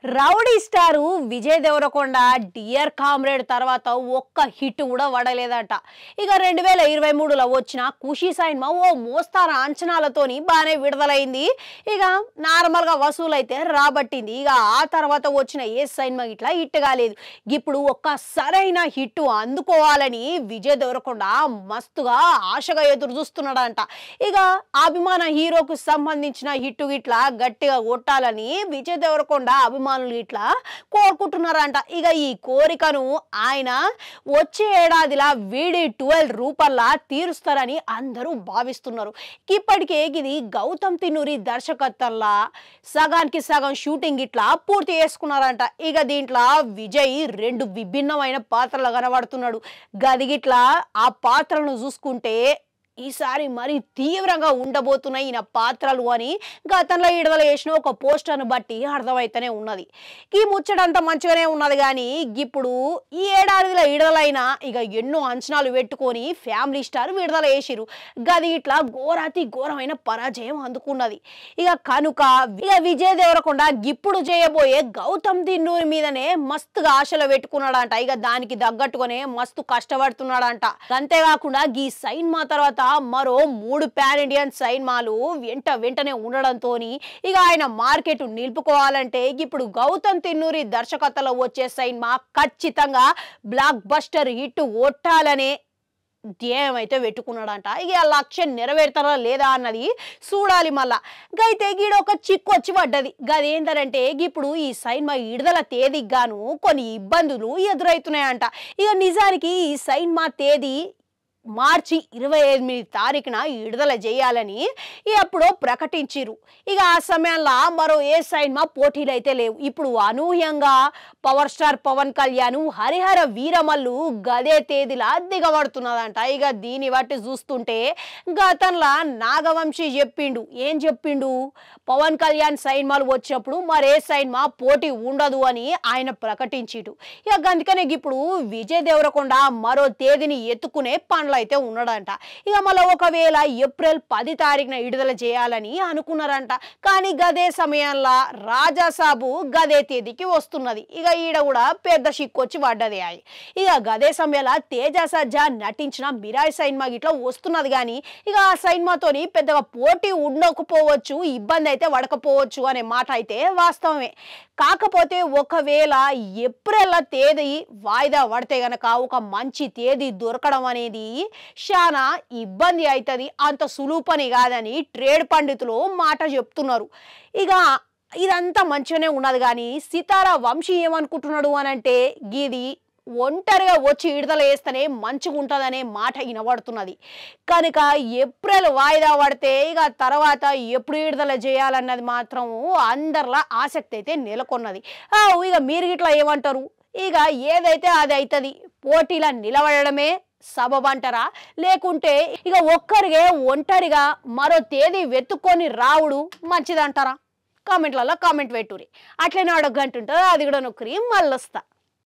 Rowdy star Vijay Deverakonda dear comrade తర్వాత ఒక్క hit కూడా పడలేదట. ఇక 2023లో వచ్చిన ఖుషీ సినిమా ఓ మోస్తారు అంచనాలతోని బాగానే విడుదలైంది. ఇక నార్మల్గా వసూలైతే రాబట్టింది. ఇక ఆ తర్వాత వచ్చిన ఏ సినిమా ఇట్లా హిట్ కాలేదు. ఇప్పుడు ఒక్క సరైన హిట్ అందుకోవాలని విజయ్ దేవరకొండ మస్తుగా ఆశగా ఎదురు చూస్తున్నాడంట. ఇక అభిమాన హీరోకు సంబంధించిన హిట్ ఇట్లా గట్టిగా కొట్టాలని విజయ్ దేవరకొండ అభిమానులు ఇట్లా కోరుకుంటున్నారంట. ఇక ఈ కోరికను ఆయన వచ్చే ఏడాదిలా VD12 రూపంలో తీరుస్తారని అందరూ భావిస్తున్నారు. ఇప్పటికే ఇది గౌతమ్ తిన్నూరి దర్శకత్వంలో సగానికి సగం షూటింగ్ ఇట్లా పూర్తి చేసుకున్నారంట. ఇక దీంట్లో విజయ్ 2 విభిన్నమైన పాత్రలు కనబడుతున్నాడు. గదిగిట్లా ఆ పాత్రలను చూసుకుంటే ఈసారి మరి తీవ్రంగా ఉండబోతున్నాయి ఈయన పాత్రలు అని గతంలో విడుదల చేసిన ఒక పోస్టర్ను బట్టి అర్థమైతేనే ఉన్నది. ఈ ముచ్చటంతా మంచిగానే ఉన్నది. కానీ ఇప్పుడు ఈ ఏడాదిలో విడుదలైన ఇక ఎన్నో అంచనాలు పెట్టుకొని ఫ్యామిలీ స్టార్ విడుదల చేసిరు. గది ఇట్లా ఘోరాతి ఘోరమైన పరాజయం అందుకున్నది. ఇక కనుక ఇక విజయ్ దేవరకొండ ఇప్పుడు చేయబోయే గౌతమ్ తిన్నూరి మీదనే మస్తుగా ఆశలు పెట్టుకున్నాడంట. ఇక దానికి తగ్గట్టుగానే మస్తు కష్టపడుతున్నాడంట. అంతేకాకుండా ఈ సినిమా తర్వాత మరో 3 పాన్ ఇండియన్ సినిమాలు వెంటనే ఉండడంతో ఇక ఆయన మార్కెట్ నిలుపుకోవాలంటే ఇప్పుడు గౌతమ్ తిన్నూరి దర్శకత్వంలో వచ్చే సినిమా ఖచ్చితంగా బ్లాక్ బస్టర్ హిట్ కొట్టాలనే ధ్యేయం అయితే పెట్టుకున్నాడంట. ఇక ఆ లక్ష్యం నెరవేరుతారా లేదా అన్నది చూడాలి. మళ్ళా అయితే గీడ ఒక చిక్కు వచ్చి పడ్డది. గదేంటంటే ఇప్పుడు ఈ సినిమా విడుదల తేదీకి గాను కొన్ని ఇబ్బందులు ఎదురవుతున్నాయంట. ఇక నిజానికి ఈ సినిమా తేదీ మార్చి 28 తారీఖున విడుదల చేయాలని ఎప్పుడో ప్రకటించిరు. ఇక ఆ సమయంలో మరో ఏ సినిమా పోటీలు అయితే లేవు. ఇప్పుడు అనూహ్యంగా పవర్ స్టార్ పవన్ కళ్యాణ్ హరిహర వీరమల్లు గదే తేదీలా దిగబడుతున్నదంట. ఇక దీన్ని బట్టి చూస్తుంటే గతంలో నాగవంశీ చెప్పిండు. ఏం చెప్పిండు? పవన్ కళ్యాణ్ సినిమాలు వచ్చినప్పుడు మరే సినిమా పోటీ ఉండదు అని ఆయన ప్రకటించిడు. ఇక అందుకనే ఇప్పుడు విజయ్ దేవరకొండ మరో తేదీని ఎత్తుకునే పనులు అయితే ఉన్నాడంట. ఇక మళ్ళీ ఒకవేళ ఏప్రిల్ 10 తారీఖున విడుదల చేయాలని అనుకున్నారంట. కానీ గదే సమయంలో రాజాసాబు గదే తేదీకి వస్తున్నది. ఇక ఈడ కూడా పెద్ద షిక్కొచ్చి పడ్డది. ఇక గదే సమయంలో తేజ సజ్జా నటించిన మిరాయి సినిమా ఇట్లా వస్తున్నది. కానీ ఇక ఆ సినిమాతోని పెద్దగా పోటీ ఉండకపోవచ్చు, ఇబ్బంది అయితే పడకపోవచ్చు అనే మాట అయితే వాస్తవమే. కాకపోతే ఒకవేళ ఏప్రిల్ తేదీ వాయిదా పడితే గనక ఒక మంచి తేదీ దొరకడం అనేది చాలా ఇబ్బంది అవుతుంది. అంత సులువు పని కాదని ట్రేడ్ పండితులు మాట చెప్తున్నారు. ఇక ఇదంతా మంచిగానే ఉన్నది. కానీ సితారా వంశీ ఏమనుకుంటున్నాడు అని అంటే గీది ఒంటరిగా వచ్చి విడుదల చేస్తేనే మంచిగా ఉంటుందనే మాట వినబడుతున్నది. కనుక ఏప్రిల్ వాయిదా పడితే ఇక తర్వాత ఎప్పుడు విడుదల చేయాలన్నది మాత్రం అందరిలో ఆసక్తి అయితే నెలకొన్నది. ఇక మీరు ఇట్లా ఏమంటారు? ఇక ఏదైతే అది అవుతుంది. పోటీలా నిలబడమే సబబంటారా, లేకుంటే ఇక ఒక్కరిగే ఒంటరిగా మరో తేదీ వెతుక్కొని రావుడు మంచిదంటారా? కామెంట్లలో కామెంట్ పెట్టురి. అట్లనే అడగంటుంటుంది. అది కూడా నొక్కరి మళ్ళొస్తా.